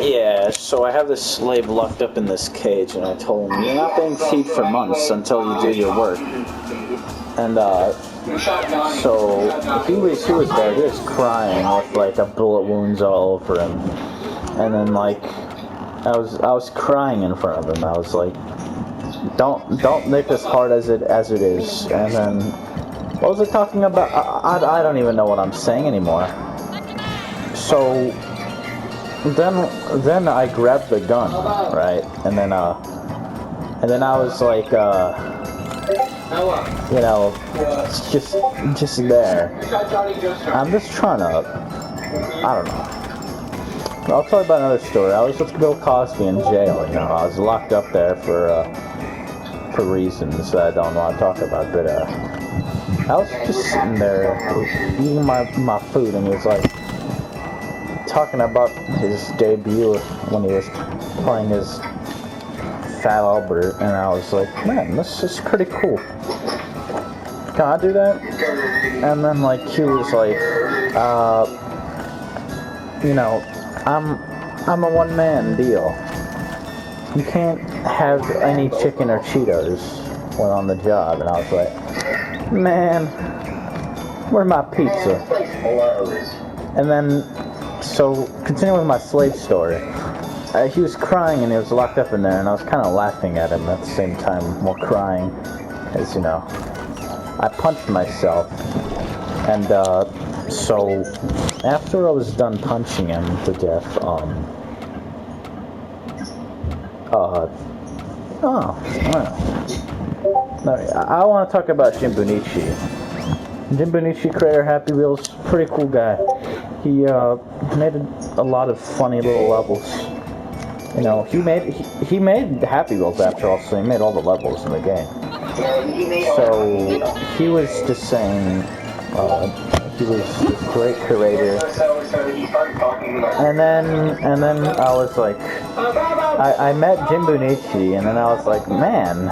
Yeah, so I have this slave locked up in this cage, and I told him, you're not being freed for months until you do your work. And, so he was there, he was crying with, like, a bullet wounds all over him. And then, like, I was crying in front of him. I was like, don't make this hard as it is. And then, what was I talking about? I don't even know what I'm saying anymore. So then I grabbed the gun, right? And then I was like, you know, just there. I'm just trying to, I don't know. I'll tell you about another story. I was with Bill Cosby in jail, you know. I was locked up there for reasons that I don't want to talk about, but I was just sitting there eating my food, and he was like talking about his debut when he was playing his Fat Albert, and I was like, man, this is pretty cool. Can I do that? And then, like, he was like, you know, I'm a one-man deal. You can't have any chicken or Cheetos when on the job. And I was like, man, where's my pizza? And then, so, continuing with my slave story, he was crying and he was locked up in there, and I was kind of laughing at him at the same time while crying, as you know. I punched myself, and so after I was done punching him to death, I want to talk about Jim Bonici. Jim Bonici, creator of Happy Wheels, pretty cool guy. He made a lot of funny little levels. You know, he made Happy Wheels after all, so he made all the levels in the game. So he was just saying, he was this great curator. And then I was like, I met Jim Bonici, and then I was like, man,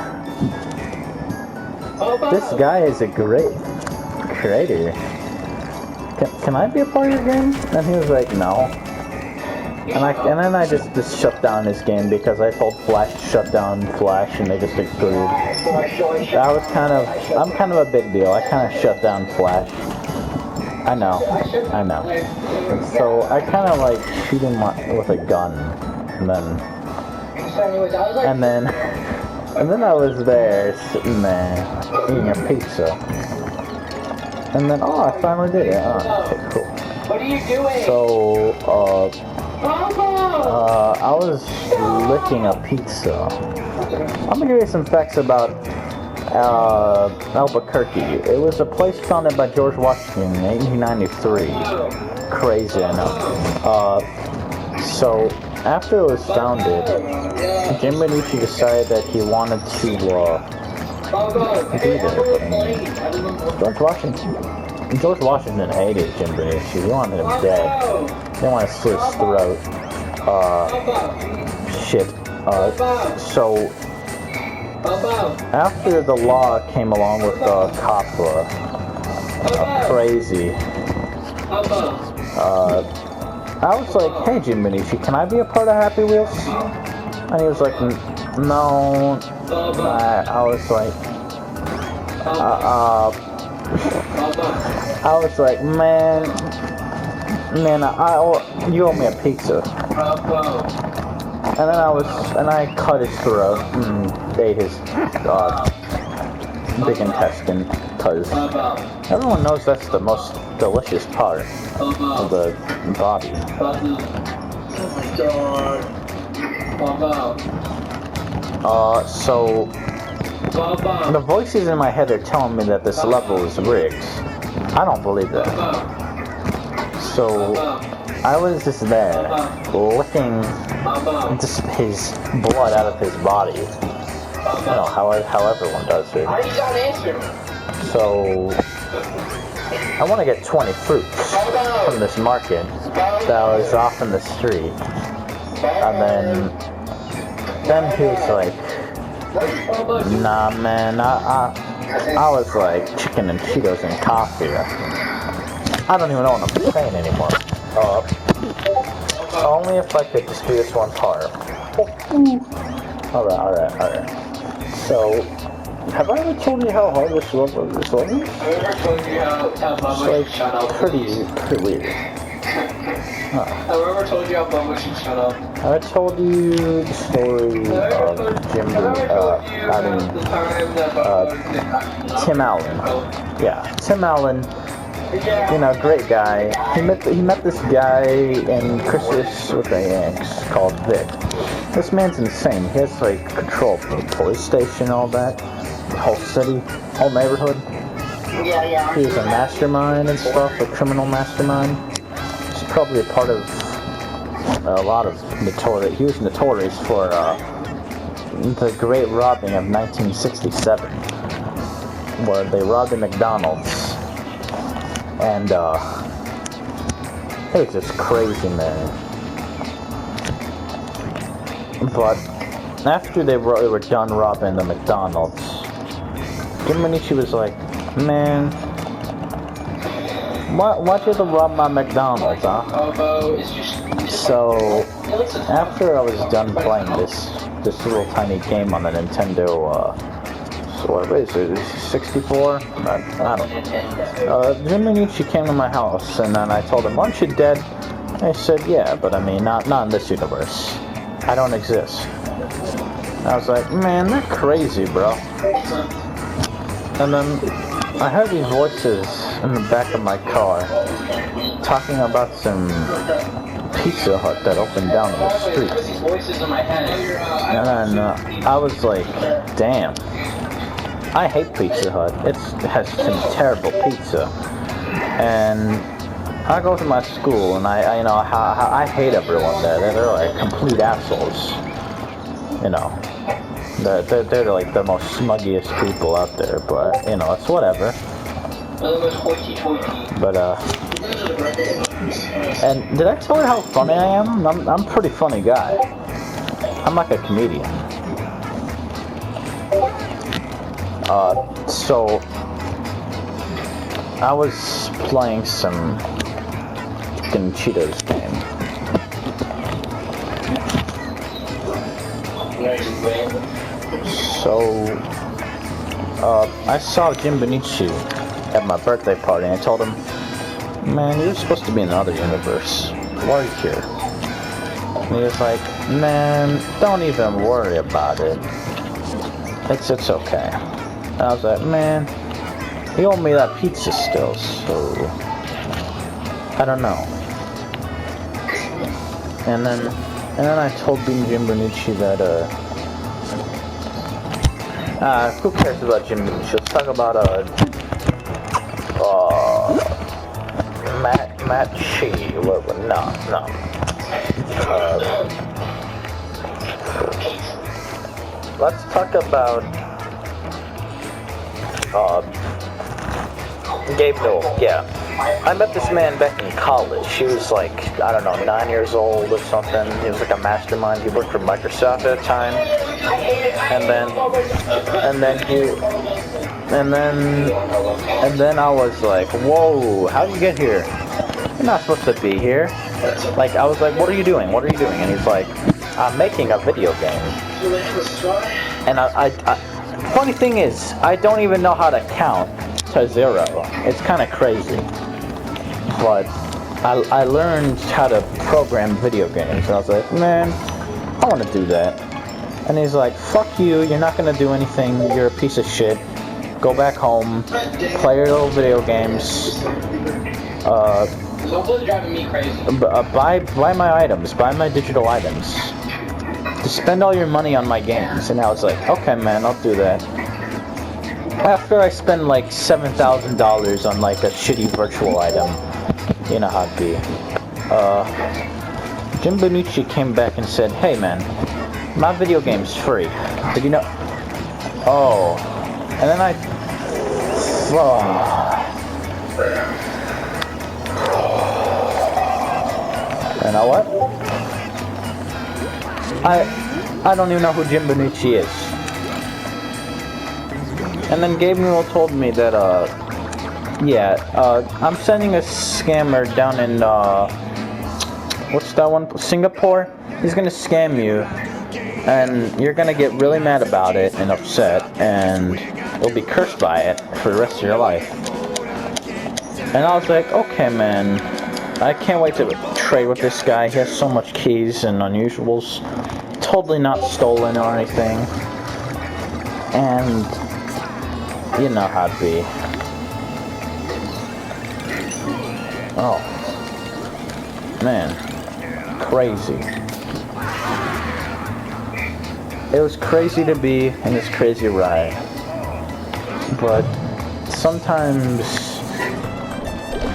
this guy is a great creator. Can I be a part of your game? And he was like, no. And then I just shut down his game because I told Flash to shut down Flash, and they just agreed. I'm kind of a big deal. I kind of shut down Flash. I know. So I kind of like shoot him with a gun, and then I was there sitting there eating a pizza, and then I finally did it. Oh, okay, cool. What are you doing? So I was licking a pizza. I'm gonna give you some facts about Albuquerque. It was a place founded by George Washington in 1893. Crazy, I know. So after it was founded, Jim Bonici decided that he wanted to be there. George Washington hated Jim Bonici. He wanted him dead. He didn't want to slit his throat. So after the law came along with COPPA, crazy, I was like, hey Jim Bonici, can I be a part of Happy Wheels? And he was like, no. I was like, man, you owe me a pizza. And then I cut his throat and ate his big intestine, because everyone knows that's the most delicious part of the body. So the voices in my head are telling me that this level is rigged. I don't believe that. So I was just there, licking just his blood out of his body. You know, how everyone does it. So I want to get 20 fruits from this market that was off in the street. And then he was like, Nah, man, I was like chicken and Cheetos and coffee. I don't even know what I'm saying anymore. Only if I could just do this one part. Alright. So, have I ever told you how hard this level is? I've never told you how much It's like pretty weird. I've never told you how Bobo should shut up. I told you the story of Tim Allen. Yeah, Tim Allen. You know, great guy. He met this guy in Christmas with the Yanks called Vic. This man's insane. He has like control of the police station, all that, the whole city, whole neighborhood. Yeah. He was a mastermind and stuff, a criminal mastermind. He's probably a part of a lot of notorious. He was notorious for the Great Robbing of 1967, where they robbed a McDonald's. And, it was just crazy, man. But, after they were done robbing the McDonald's, Jim Benici was like, man, why'd you rob my McDonald's, huh? So, after I was done playing this little tiny game on the Nintendo, what is it, 64? I don't know. Jim Benici came to my house, and then I told him, aren't you dead? I said, yeah, but I mean, not in this universe. I don't exist. I was like, man, they're crazy, bro. And then I heard these voices in the back of my car talking about some Pizza Hut that opened down the street. And then I was like, damn. I hate Pizza Hut. It has some terrible pizza. And I go to my school, and I hate everyone there. They're like complete assholes. You know, they're like the most smuggiest people out there. But you know, it's whatever. But and did I tell you how funny I am? I'm a pretty funny guy. I'm like a comedian. So I was playing some chicken Cheetos game. So I saw Jim Benici at my birthday party, and I told him, man, you're supposed to be in another universe. Why are you here? And he was like, man, don't even worry about it. It's okay. And I was like, man, he owed me that pizza still, so I don't know. And then I told Jim Benici that who cares about Jim Benici? Let's talk about Matt Shee. No. Let's talk about Gabe Newell. Yeah, I met this man back in college. He was like, I don't know, 9 years old or something. He was like a mastermind. He worked for Microsoft at the time. And then I was like, whoa, how'd you get here? You're not supposed to be here. Like, I was like, what are you doing? And he's like, I'm making a video game. And funny thing is, I don't even know how to count to 0. It's kind of crazy. But I learned how to program video games. And I was like, man, I want to do that. And he's like, fuck you, you're not going to do anything. You're a piece of shit. Go back home. Play your little video games. Driving me crazy. Buy my items. Buy my digital items. Just spend all your money on my games. And I was like, okay, man, I'll do that. After I spend like $7,000 on like a shitty virtual item, you know how it be. Jim Benici came back and said, hey, man, my video game's free. Did you know? Oh. And then you know what? I don't even know who Jim Benici is. And then Gabriel told me that, I'm sending a scammer down in, what's that one? Singapore? He's gonna scam you. And you're gonna get really mad about it and upset, and you'll be cursed by it for the rest of your life. And I was like, okay, man, I can't wait to trade with this guy. He has so much keys and unusuals. Totally not stolen or anything. And you know how it be. Oh. Man. Crazy. It was crazy to be in this crazy ride. But sometimes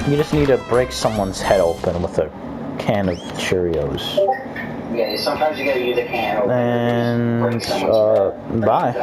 you just need to break someone's head open with a can of Cheerios. Yeah, sometimes you gotta use a can opener. And, bye.